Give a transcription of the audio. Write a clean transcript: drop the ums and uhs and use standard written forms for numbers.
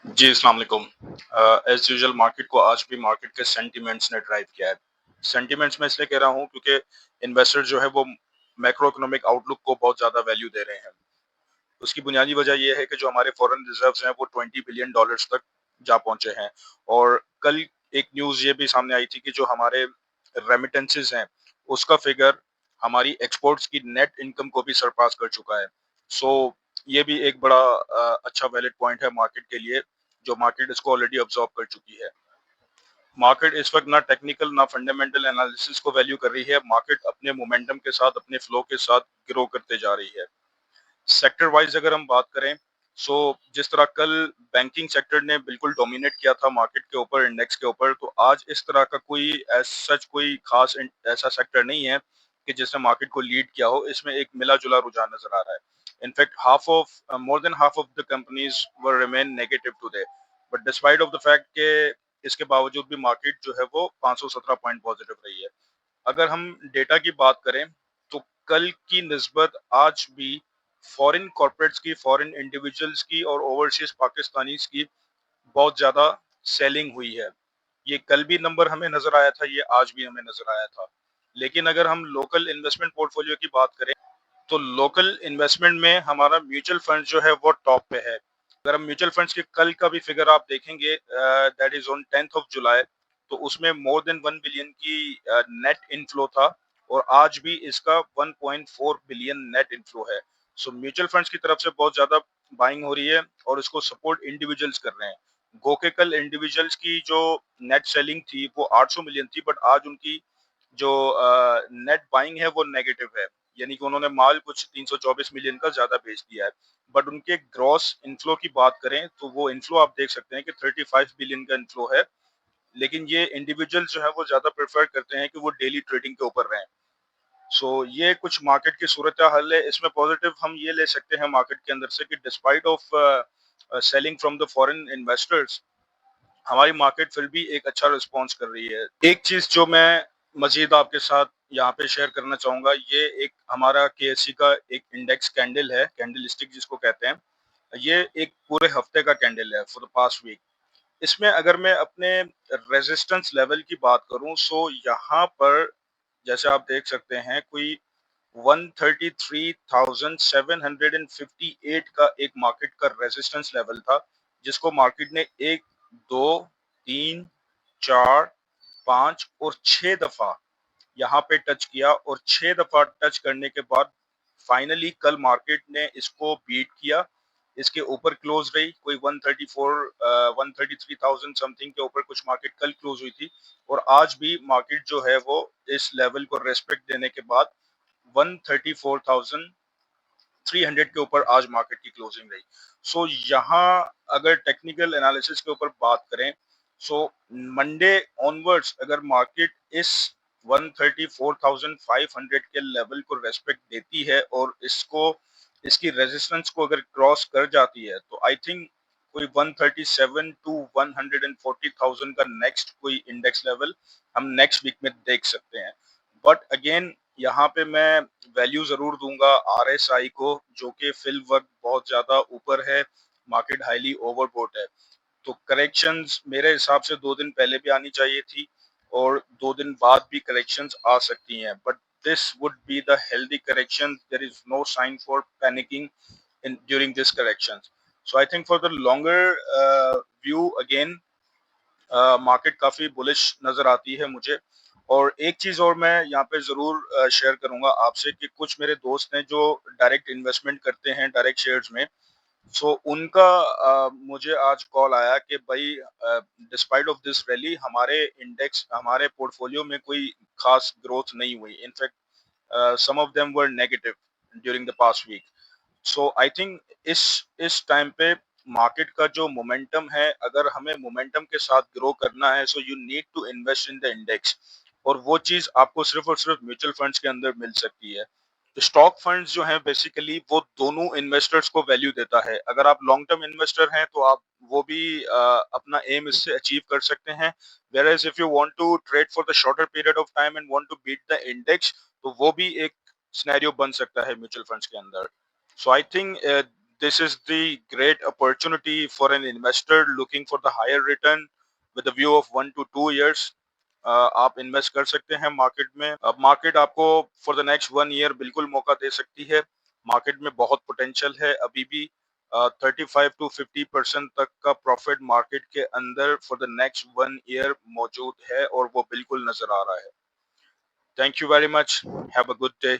जी, अस्सलाम वालेकुम। As usual market को आज भी मार्केट के सेंटिमेंट्स ने ड्राइव किया है। सेंटिमेंट्स मैं इसलिए कह रहा हूँ क्योंकि इन्वेस्टर जो है वो मैक्रो इकोनॉमिक आउटलुक को बहुत ज़्यादा वैल्यू दे रहे हैं। उसकी बुनियादी वजह ये है कि जो हमारे फॉरेन रिज़र्व्स हैं वो $20 बिलियन तक जा पहुँचे हैं और कल एक न्यूज़ ये भी सामने आई थी कि जो हमारे रेमिटेंसेस हैं, उसका फिगर हमारी एक्सपोर्ट्स की नेट इनकम को भी सरपास कर चुका है। सो ये भी एक बड़ा अच्छा वैलिड पॉइंट है मार्केट के लिए, जो मार्केट इसको ऑलरेडी अब्सॉर्ब कर चुकी है। मार्केट इस वक्त ना टेक्निकल ना फंडामेंटल एनालिसिस को वैल्यू कर रही है। मार्केट अपने मोमेंटम के साथ, अपने फ्लो के साथ ग्रो करते जा रही है। सेक्टर वाइज अगर हम बात करें, सो जिस तरह कल बैंकिंग सेक्टर ने बिल्कुल डोमिनेट किया था मार्केट के ऊपर, इंडेक्स के ऊपर, तो आज इस तरह का कोई एज सच कोई खास ऐसा सेक्टर नहीं है कि जिसने मार्केट को लीड किया हो। इसमें एक मिला जुला रुझान नजर आ रहा है। In fact half of more than half of the companies were remain negative today, but despite of the fact के इसके बावजूद भी मार्केट जो है वो 517 पॉइंट पॉजिटिव रही है। अगर हम डेटा की बात करें तो कल की निस्बत आज भी फॉरेन कॉर्पोरेट्स की, फॉरेन इंडिविजुअल्स की और ओवरसीज पाकिस्तानीज की बहुत ज्यादा सेलिंग हुई है। ये कल भी नंबर हमें नजर आया था, ये आज भी हमें नजर आया था। लेकिन अगर हम लोकल इन्वेस्टमेंट पोर्टफोलियो की बात करें तो लोकल इन्वेस्टमेंट में हमारा म्यूचुअल फंड जो है वो टॉप पे है। अगर हम म्यूचुअल फंड्स के कल का भी फिगर आप देखेंगे, that is on 10th of July, तो उसमें मोर देन 1 बिलियन की नेट इनफ्लो था और आज भी इसका 1.4 बिलियन नेट इनफ्लो है। सो म्यूचुअल फंड्स की तरफ से बहुत ज्यादा बाइंग हो रही है और इसको सपोर्ट इंडिविजुअल्स कर रहे हैं। गो के कल इंडिविजुअल्स की जो नेट सेलिंग थी वो 800 मिलियन थी, बट आज उनकी जो नेट बाइंग है वो नेगेटिव है, यानी कि उन्होंने माल कुछ 324 मिलियन का ज्यादा बेच दिया है। बट उनके ग्रॉस इनफ्लो की बात करें तो वो इनफ्लो आप देख सकते हैं कि 35 बिलियन का इनफ्लो है। लेकिन ये इंडिविजुअल जो है वो ज्यादा प्रेफर करते हैं कि वो डेली ट्रेडिंग के ऊपर रहें। सो ये कुछ मार्केट की सूरत हाल है। इसमें पॉजिटिव हम ये ले सकते हैं मार्केट के अंदर से कि despite of selling from the foreign investors, हमारी मार्केट फिर भी एक अच्छा रिस्पॉन्स कर रही है। एक चीज जो मैं मजीद आपके साथ यहाँ पे शेयर करना चाहूंगा, ये एक हमारा केएससी का एक इंडेक्स कैंडल है, कैंडल स्टिक जिसको कहते हैं। ये एक पूरे हफ्ते का कैंडल है फॉर द पास्ट वीक। इसमें अगर मैं अपने रेजिस्टेंस लेवल की बात करूं, सो यहाँ पर जैसे आप देख सकते हैं कोई 133,758 का एक मार्केट का रेजिस्टेंस लेवल था, जिसको मार्केट ने एक, दो, तीन, चार, 5 और 6 दफा यहाँ पे टच किया और 6 दफा टच करने के बाद फाइनली कल मार्केट ने इसको बीट किया। इसके ऊपर क्लोज रही, कोई 133,000 समथिंग के ऊपर कुछ मार्केट कल क्लोज हुई थी और आज भी मार्केट जो है वो इस लेवल को रेस्पेक्ट देने के बाद 134,300 के ऊपर आज मार्केट की क्लोजिंग रही। सो यहाँ अगर टेक्निकल एनालिसिस के ऊपर बात करें, सो मंडे ऑनवर्ड्स अगर मार्केट इस 134,500 के लेवल को रेस्पेक्ट देती है और इसको, इसकी रेजिस्टेंस को अगर क्रॉस कर जाती है, तो आई थिंक कोई 137 टू 140,000 का नेक्स्ट कोई इंडेक्स लेवल हम नेक्स्ट वीक में देख सकते हैं। बट अगेन यहाँ पे मैं वैल्यू जरूर दूंगा आरएसआई को, जो कि फिल वक्त बहुत ज्यादा ऊपर है, मार्केट हाईली ओवरबोट है। तो करेक्शंस मेरे हिसाब से 2 दिन पहले भी आनी चाहिए थी और 2 दिन बाद भी करेक्शंस आ सकती हैं, but this would be the healthy correction. There is no sign for panicking in during this correction. So I think for the longer view again market काफी बुलिश नजर आती है मुझे। और एक चीज और मैं यहाँ पे जरूर शेयर करूंगा आपसे कि कुछ मेरे दोस्त हैं जो डायरेक्ट इन्वेस्टमेंट करते हैं डायरेक्ट शेयर्स में। सो उनका मुझे आज कॉल आया कि भाई डिस्पाइट ऑफ दिस रैली हमारे इंडेक्स, हमारे पोर्टफोलियो में कोई खास ग्रोथ नहीं हुई। In fact some of them were negative during the past week. So I think इस टाइम पे मार्केट का जो मोमेंटम है, अगर हमें मोमेंटम के साथ ग्रो करना है, so you need to invest in the index. और वो चीज आपको सिर्फ और सिर्फ म्यूचुअल फंड्स के अंदर मिल सकती है। स्टॉक फंड्स जो हैं बेसिकली वो दोनों इन्वेस्टर्स को वैल्यू देता है। अगर आप लॉन्ग टर्म इन्वेस्टर हैं तो आप वो भी अपना एम इससे अचीव कर सकते हैं। Whereas if you want to trade for the shorter period of time and want to beat the index, तो वो भी एक सिनेरियो बन सकता है म्यूचुअल फंड्स के अंदर। So I think This is the great opportunity for an investor looking for the higher return with a view of 1 to 2 years. आप इन्वेस्ट कर सकते हैं मार्केट में। अब मार्केट आपको फॉर द नेक्स्ट 1 ईयर बिल्कुल मौका दे सकती है। मार्केट में बहुत पोटेंशियल है अभी भी। 35 to 50% तक का प्रॉफिट मार्केट के अंदर फॉर द नेक्स्ट 1 ईयर मौजूद है और वो बिल्कुल नजर आ रहा है। Thank you very much. Have a good day.